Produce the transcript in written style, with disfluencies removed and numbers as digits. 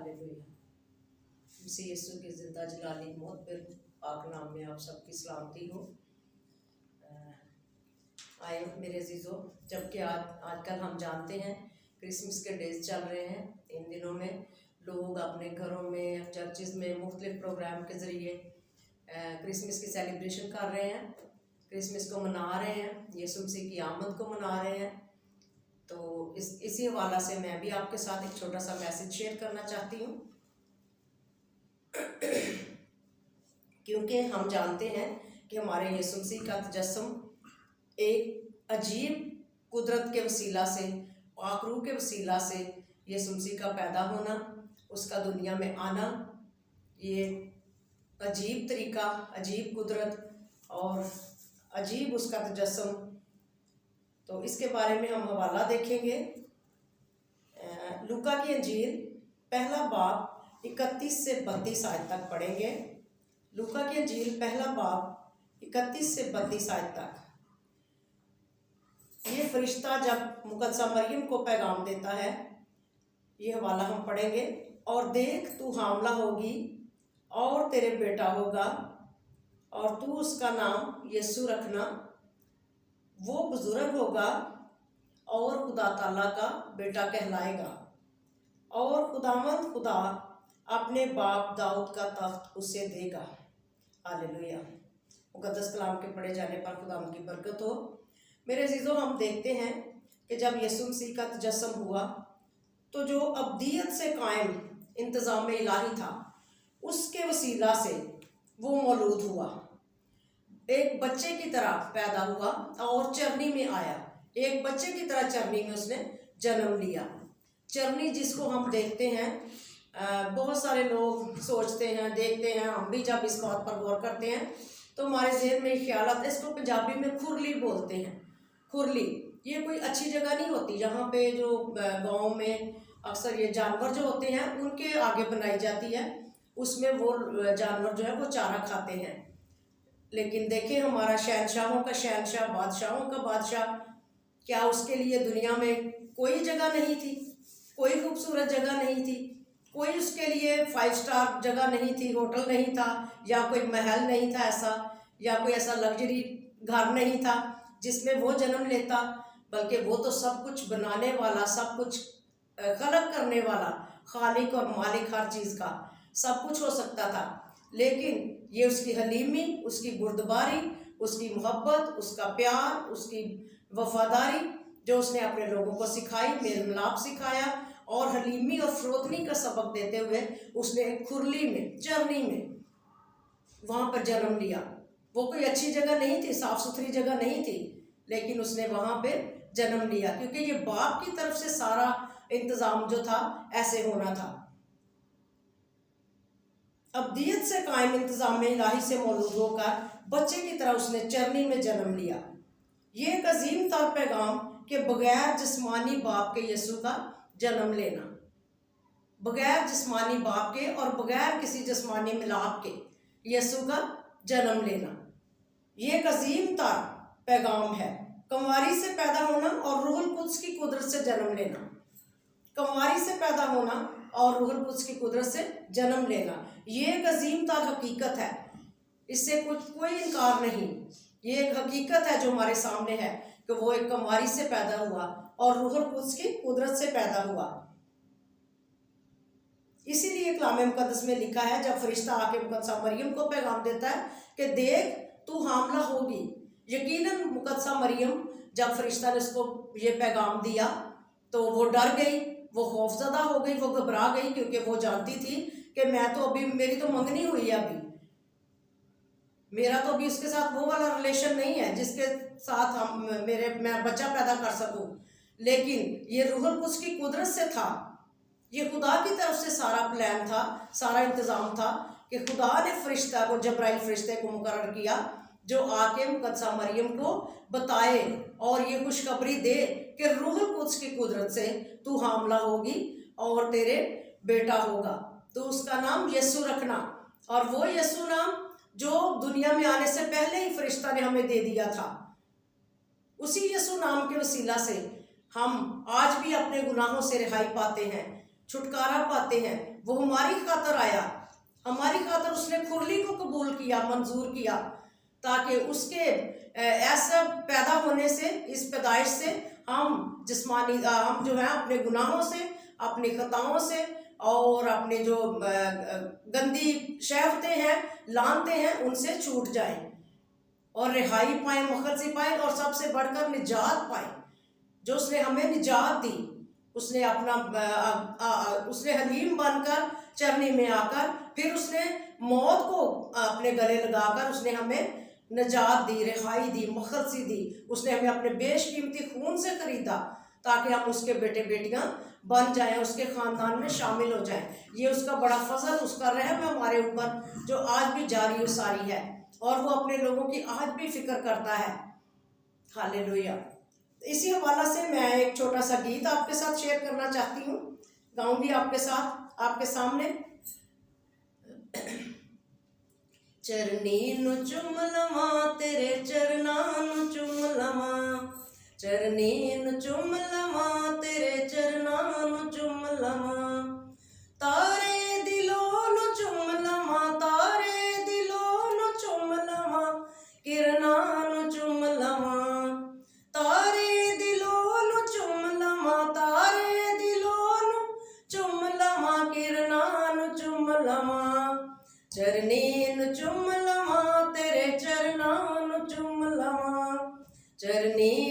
Hallelujah. मसीह यीशु के जिंदा जलाली मौत पर पाक नाम में आप सबकी सलामती हो। आए मेरे अजीज़ों, जबकि आजकल हम जानते हैं क्रिसमस के डेज चल रहे हैं। इन दिनों में लोग अपने घरों में, चर्चिज़ में मुख्तलिफ प्रोग्राम के ज़रिए क्रिसमस की सेलिब्रेशन कर रहे हैं, क्रिसमस को मना रहे हैं, यीशु मसीह की आमद को मना रहे हैं। तो इसी हवाला से मैं भी आपके साथ एक छोटा सा मैसेज शेयर करना चाहती हूँ। क्योंकि हम जानते हैं कि हमारे यीशु मसीह का तजस्सुम एक अजीब कुदरत के वसीला से, पाक रूह के वसीला से यीशु मसीह का पैदा होना, उसका दुनिया में आना, ये अजीब तरीका, अजीब कुदरत और अजीब उसका तजस्सुम। तो इसके बारे में हम हवाला देखेंगे। लूका की अंजील पहला बाब 31 से 32 आयत तक पढ़ेंगे। लूका की अंजील पहला बाब 31 से 32 आयत तक। ये फरिश्ता जब मुकद्दसा मरियम को पैगाम देता है, ये हवाला हम पढ़ेंगे। और देख, तू हामला होगी और तेरे बेटा होगा और तू उसका नाम यीशु रखना। वो बुजुर्ग होगा और खुदा ताला का बेटा कहलाएगा और खुदावंद खुदा अपने बाप दाऊद का तख्त उसे देगा। हालेलुया। मुकद्दस कलाम के पढ़े जाने पर खुदावंद की बरकत हो। मेरे अजीज़ों, हम देखते हैं कि जब यीशु मसीह का तजस्सुम हुआ तो जो अब्दियत से कायम इंतज़ाम इलाही था, उसके वसीला से वो मौलूद हुआ। एक बच्चे की तरह पैदा हुआ और चरनी में आया। एक बच्चे की तरह चरनी में उसने जन्म लिया। चरनी जिसको हम देखते हैं, बहुत सारे लोग सोचते हैं, देखते हैं, हम भी जब इस बात पर गौर करते हैं तो हमारे जहन में ख्याल आता है। इसको पंजाबी में खुरली बोलते हैं। खुरली ये कोई अच्छी जगह नहीं होती, जहाँ पे जो गाँव में अक्सर ये जानवर जो होते हैं उनके आगे बनाई जाती है। उसमें वो जानवर जो है वो चारा खाते हैं। लेकिन देखिए, हमारा शहंशाहों का शहंशाह, बादशाहों का बादशाह, क्या उसके लिए दुनिया में कोई जगह नहीं थी? कोई खूबसूरत जगह नहीं थी? कोई उसके लिए 5 स्टार जगह नहीं थी, होटल नहीं था, या कोई महल नहीं था ऐसा, या कोई ऐसा लग्जरी घर नहीं था जिसमें वो जन्म लेता? बल्कि वो तो सब कुछ बनाने वाला, सब कुछ खलक करने वाला, खालिक और मालिक हर चीज़ का, सब कुछ हो सकता था। लेकिन ये उसकी हलीमी, उसकी बुर्दबारी, उसकी मोहब्बत, उसका प्यार, उसकी वफादारी जो उसने अपने लोगों को सिखाई, मेल मिलाप सिखाया और हलीमी और फरोतनी का सबक देते हुए उसने एक खुरली में, चरनी में वहाँ पर जन्म लिया। वो कोई अच्छी जगह नहीं थी, साफ सुथरी जगह नहीं थी, लेकिन उसने वहाँ पे जन्म लिया क्योंकि ये बाप की तरफ से सारा इंतज़ाम जो था ऐसे होना था। अब्दियत से कायम इंतज़ाम इलाही से मौलूद होकर बच्चे की तरह उसने चरनी में जन्म लिया। ये एक अजीम तर पैगाम के बगैर जिस्मानी बाप के यीशु का जन्म लेना, बगैर जिस्मानी बाप के और बगैर किसी जिस्मानी मिलाप के यीशु का जन्म लेना, ये एक अजीम तर पैगाम है। कंवारी से पैदा होना और रूहुल कुद्स की कुदरत से जन्म लेना, कंवारी से पैदा होना और रूहुल कुद्स की कुदरत से जन्म लेना, ये एक अजीम तर हकीकत है। इससे कोई इनकार नहीं। ये एक हकीकत है जो हमारे सामने है कि वो एक कंवारी से पैदा हुआ और रूहुल कुद्स की कुदरत से पैदा हुआ। इसीलिए कलाम मुकद्दस में लिखा है, जब फरिश्ता आके मुकद्दसा मरियम को पैगाम देता है कि देख, तू हामला होगी। यकीनन मुकद्दसा मरियम, जब फरिश्ता ने उसको ये पैगाम दिया तो वो डर गई, वो खौफजदा हो गई, वो घबरा गई, क्योंकि वो जानती थी कि मैं तो अभी, मेरी तो मंगनी हुई है, अभी मेरा तो अभी उसके साथ वो वाला रिलेशन नहीं है जिसके साथ मैं बच्चा पैदा कर सकूं। लेकिन ये रूहुल कुद्स की कुदरत से था, ये खुदा की तरफ से सारा प्लान था, सारा इंतज़ाम था कि खुदा ने फरिश्ता को, जब्राइल फरिश्ते को मुकर्रर किया जो आके मुकद्दसा मरियम को बताए और ये खुशखबरी दे कि रूहुल कुद्स की कुदरत से तू हामला होगी और तेरे बेटा होगा, तो उसका नाम यीशु रखना। और वो यीशु नाम जो दुनिया में आने से पहले ही फरिश्ता ने हमें दे दिया था, उसी यीशु नाम के वसीला से हम आज भी अपने गुनाहों से रिहाई पाते हैं। छुटकारा पाते हैं। वो हमारी खातर आया, हमारी खातर उसने खुरली को कबूल किया, मंजूर किया, ताकि उसके ऐसा पैदा होने से, इस पैदाइश से हम जिस्मानी हम जो है अपने गुनाहों से, अपनी खताओं से और अपने जो गंदी शहवतें हैं, लानते हैं, उनसे छूट जाएं और रिहाई पाएं, मुखलसी पाएं और सबसे बढ़कर निजात पाएं। जो उसने हमें निजात दी, उसने उसने हलीम बनकर चरनी में आकर, फिर उसने मौत को अपने गले लगाकर उसने हमें निजात दी, रिहाई दी, मुखलसी दी। उसने हमें अपने बेशकीमती खून से खरीदा ताकि हम उसके बेटे बेटियां बन जाएं, उसके ख़ानदान में शामिल हो जाएं। ये उसका बड़ा फजल, उसका रहम है हमारे ऊपर, जो आज भी जारी व सारी है, और वो अपने लोगों की आज भी फिक्र करता है। हालेलुया। इसी हवाला से मैं एक छोटा सा गीत आपके साथ शेयर करना चाहती हूँ, गाऊंगी आपके साथ, आपके सामने। चरनी नु चुम लवा, तेरे चरना नु चुम लवा, चरनी नु चुम लवा, तेरे चरना नु चुम लवा, तारे दिलों नु चुम लवा, तारे दिलों नु चुम लवा, किरना नु चुम लवा, तारे दिलों नु चुम लवा, तारे दिलों नु चुम लवा, किरना नु चुम लवा, चरनी नु चुम लवा, तेरे चरना नु चुम लवा, चरनी